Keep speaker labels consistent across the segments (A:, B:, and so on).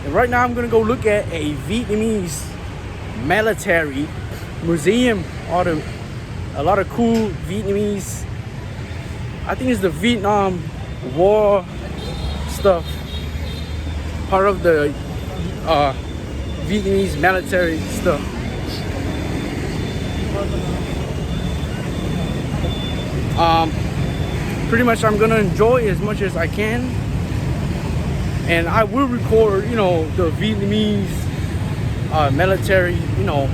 A: And right now I'm gonna go look at a Vietnamese military museum. A lot of cool Vietnamese, I think it's the Vietnam War stuff, part of the Vietnamese military stuff. Pretty much I'm gonna enjoy as much as I can, and I will record, you know, the Vietnamese military, you know,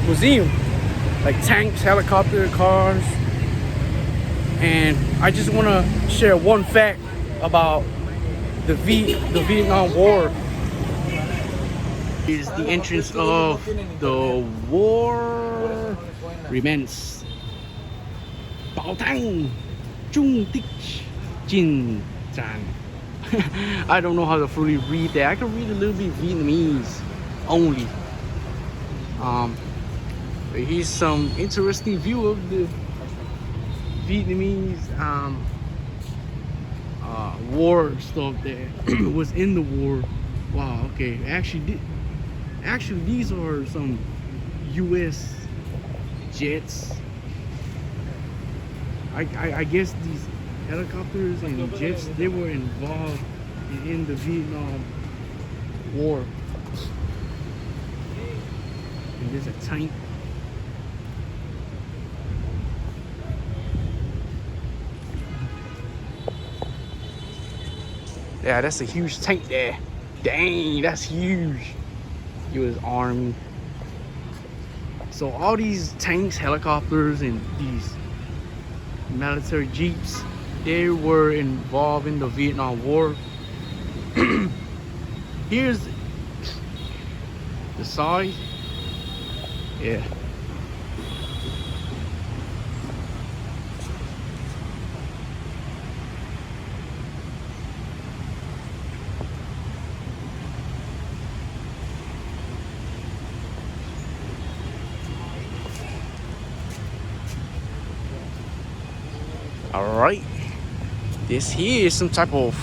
A: museum, like tanks, helicopter, cars. And I just want to share one fact about the Vietnam War. Is the entrance of the war remains. Bảo tàng Trung tích Chiến tranh. I don't know how to fully read that. I can read a little bit Vietnamese only. But here's some interesting view of the Vietnamese war stuff that was in the war. Wow, okay. Actually these are some US jets. I guess these helicopters and jets, they were involved in the Vietnam War. And there's a tank. Yeah, that's a huge tank there. Dang, that's huge. US Army. So all these tanks, helicopters, and these military jeeps, they were involved in the Vietnam War. Here's the size. Yeah. All right, this here is some type of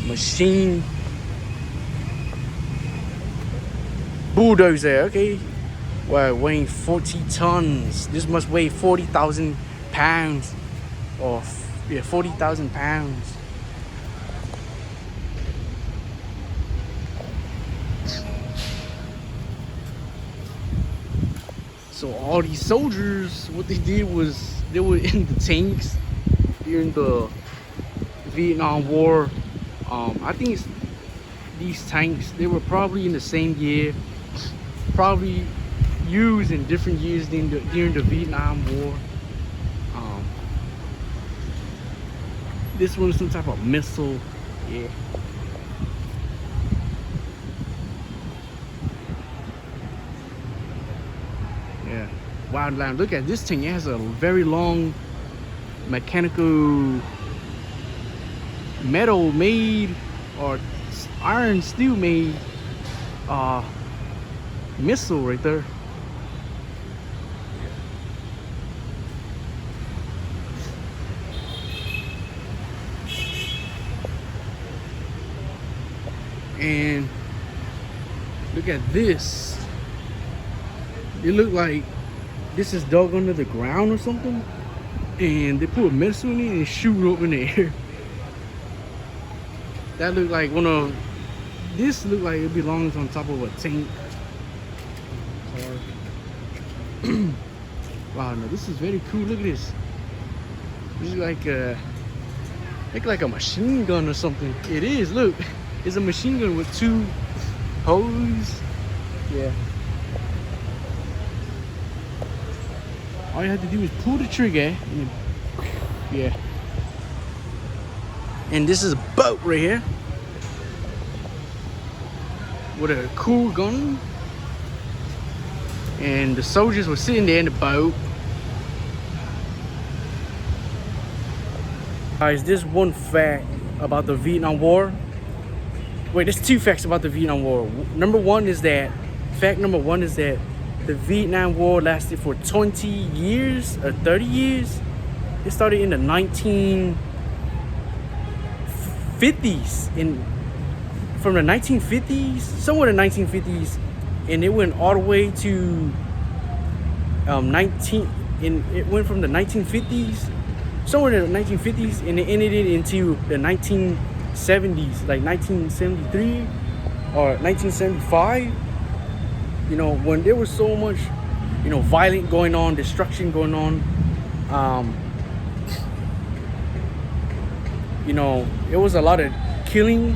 A: machine bulldozer. Okay, well, weighing 40 tons. This must weigh 40,000 pounds, or yeah, 40,000 pounds. So all these soldiers, what they did was they were in the tanks during the Vietnam War. I think these tanks, they were probably in the same year, probably used in different years during the Vietnam War. This one is some type of missile. Yeah. Yeah. Wow, look at this thing. It has a very long mechanical metal made, or iron steel made missile right there. And look at this. It looked like this is dug under the ground or something, and they put a missile in it and shoot up in the air. That looked like this looked like it belongs on top of a tank. Wow, no, this is very cool. Look at this. This is like a machine gun or something. It is, look. It's a machine gun with two hoses. Yeah. All you have to do is pull the trigger, and yeah. And this is a boat right here with a cool gun. And the soldiers were sitting there in the boat. Guys, there's one fact about the Vietnam War. Wait, there's two facts about the Vietnam War. Fact number one is that the Vietnam War lasted for 20 years or 30 years. It started in the 1950s, from the 1950s, somewhere in the 1950s, and it went all the way to 19. And it went from the 1950s, somewhere in the 1950s, and it ended it into the 1970s, like 1973 or 1975. You know, when there was so much, you know, violent going on, destruction going on. You know, it was a lot of killing,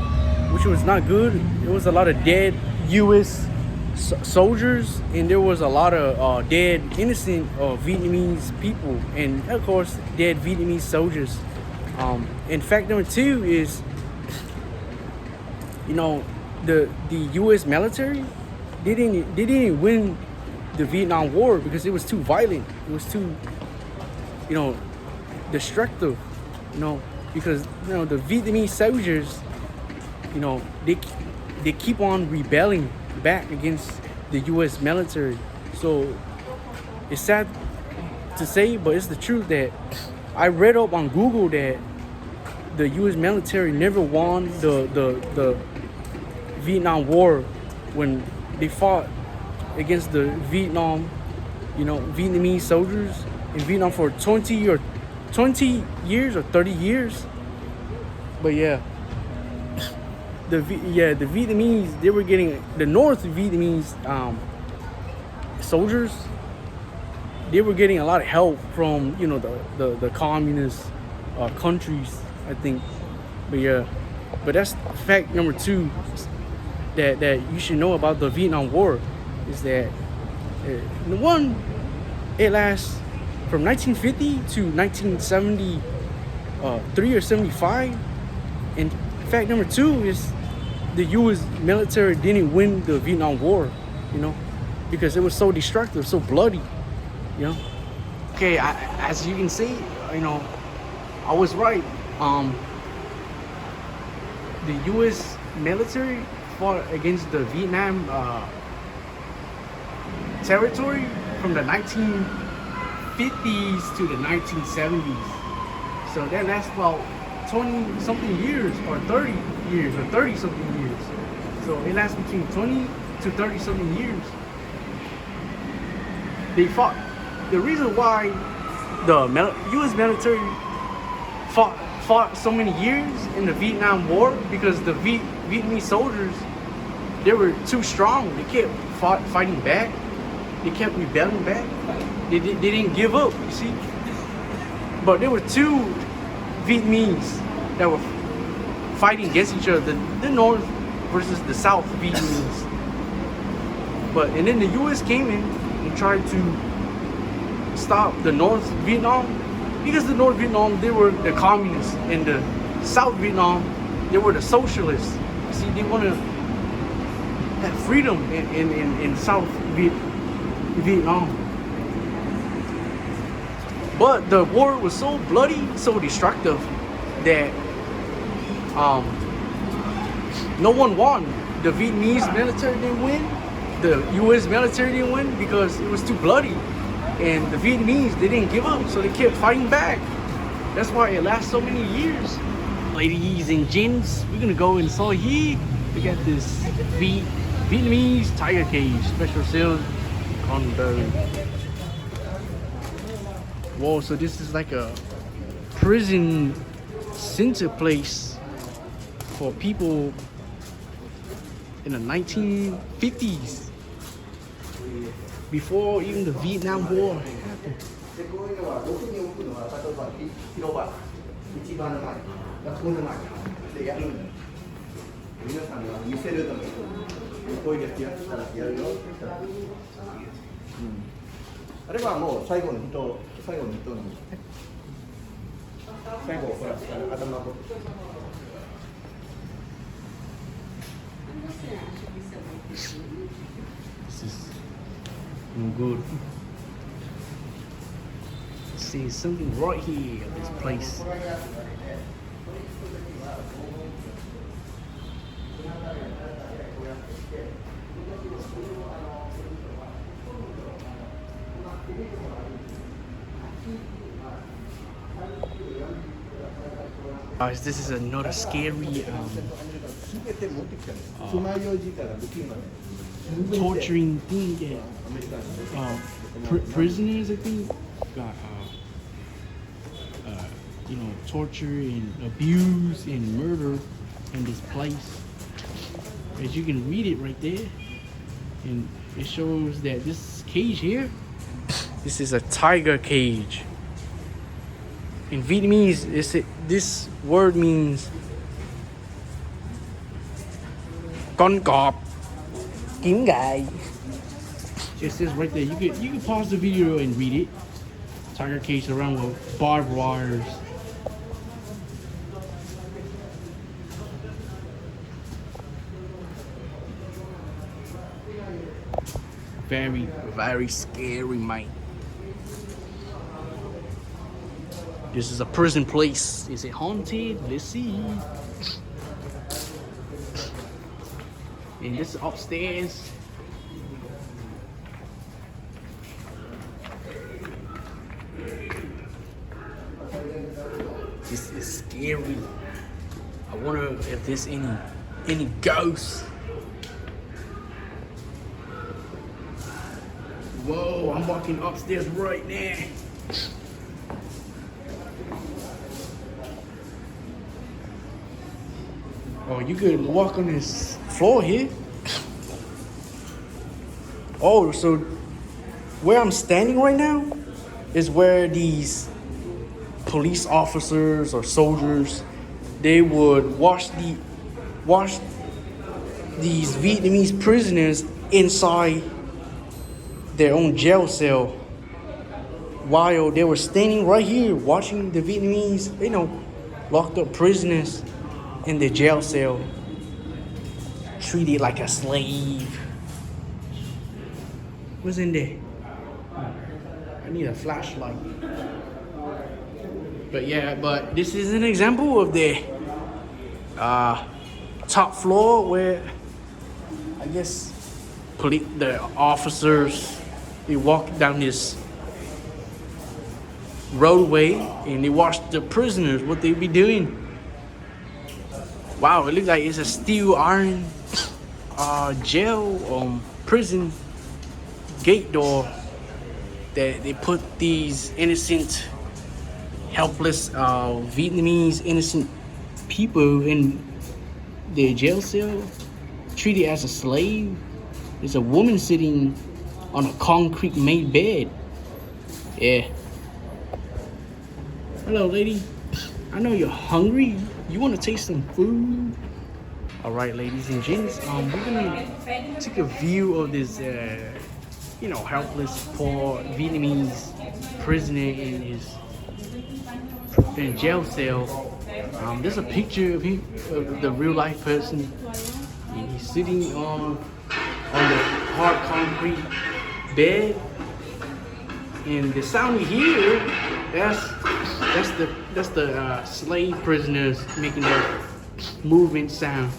A: which was not good. It was a lot of dead U.S. soldiers, and there was a lot of dead innocent Vietnamese people, and of course dead Vietnamese soldiers. And fact number two is, you know, the U.S. military didn't win the Vietnam War because it was too violent. It was too, you know, destructive. You know, because you know the Vietnamese soldiers, you know, they keep on rebelling back against the U.S. military. So it's sad to say, but it's the truth that I read up on Google that the U.S. military never won the Vietnam War when they fought against the Vietnam, you know, Vietnamese soldiers in Vietnam for 20 years or 30 years. But yeah. The Vietnamese, they were getting the North Vietnamese soldiers. They were getting a lot of help from, you know, the communist countries, I think. But yeah, but that's fact number two that you should know about the Vietnam War is that one, it lasts from 1950 to 1973 or 75, and fact number two is the U.S. military didn't win the Vietnam War, you know, because it was so destructive, so bloody, you know. Okay, as you can see, you know, I was right. The U.S. military fought against the Vietnam territory from the 1950s to the 1970s. So that lasts about 20 something years or 30 years or 30 something years. So it lasts between 20 to 30 something years. They fought. The reason why the U.S. military fought so many years in the Vietnam War because the Vietnamese soldiers, they were too strong. They kept fighting back. They kept rebelling back. They didn't give up, you see. But there were two Vietnamese that were fighting against each other, the North versus the South Vietnamese. And then the U.S. came in and tried to stop the North Vietnam because the North Vietnam, they were the communists, and the South Vietnam, they were the socialists. See, they want to have freedom in South Vietnam. But the war was so bloody, so destructive that no one won. The Vietnamese military didn't win. The U.S. military didn't win because it was too bloody. And the Vietnamese, they didn't give up, so they kept fighting back. That's why it lasted so many years. Ladies and gents, we're gonna go inside here. We got this Vietnamese tiger cage, special sale on the. Whoa, so this is like a prison center place for people in the 1950s, before even the Vietnam War happened. This is no good. See something right here at this place. Guys, this is another scary torturing thing, prisoners, I think, got torture and abuse and murder in this place. As you can read it right there, and it shows that this cage here, this is a tiger cage. In Vietnamese, this word means con cọp, kiếm gài. It says right there. You can pause the video and read it. Tiger cage around with barbed wires. Very, very scary, mate. This is a prison place. Is it haunted? Let's see. And this is upstairs. This is scary. I wonder if there's any ghosts. Whoa, I'm walking upstairs right now. Oh, you could walk on this floor here. Oh, so where I'm standing right now is where these police officers or soldiers, they would wash these Vietnamese prisoners inside their own jail cell while they were standing right here watching the Vietnamese, locked up prisoners in the jail cell, treated like a slave. What's in there? I need a flashlight. But this is an example of the top floor where I guess the officers, they walk down this roadway and they watch the prisoners, what they be doing. Wow, it looks like it's a steel iron jail prison gate door that they put these innocent, helpless Vietnamese innocent people in their jail cell, treated as a slave. There's a woman sitting on a concrete made bed. Yeah. Hello, lady. I know you're hungry. You want to taste some food? All right, ladies and gents. We're gonna take a view of this, helpless, poor Vietnamese prisoner in his jail cell. There's a picture of him, of the real life person, and he's sitting on the hard concrete bed, and the sound you hear, that's the slave prisoners making their movement sound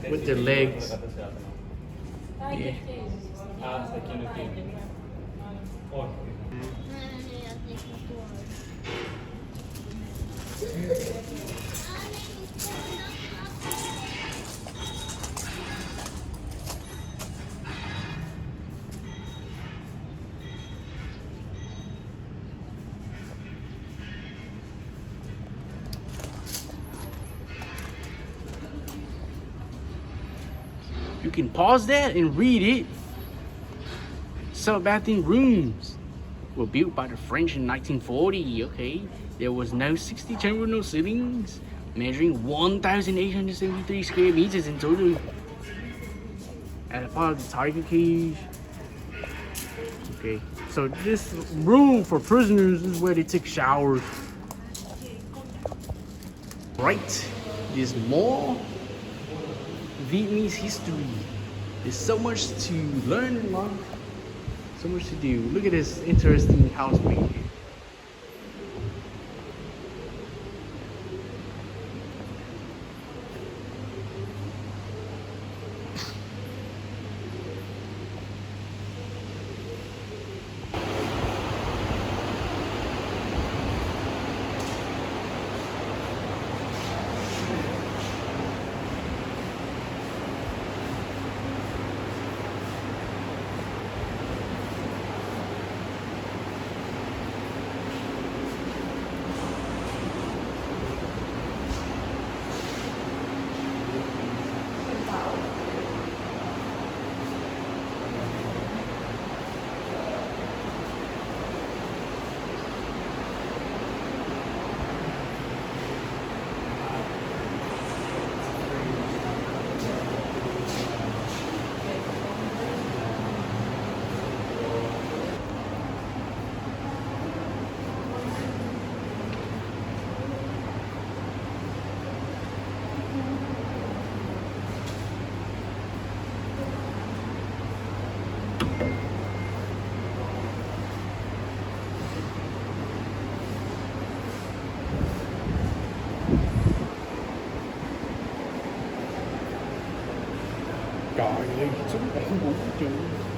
A: with their legs. Yeah. You can pause that and read it. Sub-bathing rooms were built by the French in 1940. Okay, there was no 60 terminal ceilings, measuring 1,873 square meters in total. As part of the tiger cage. Okay, so this room for prisoners is where they take showers. Right, there's more Vietnamese history. There's so much to learn in life, so much to do. Look at this interesting house right here. Trời ơi, súng cũng vũ trường.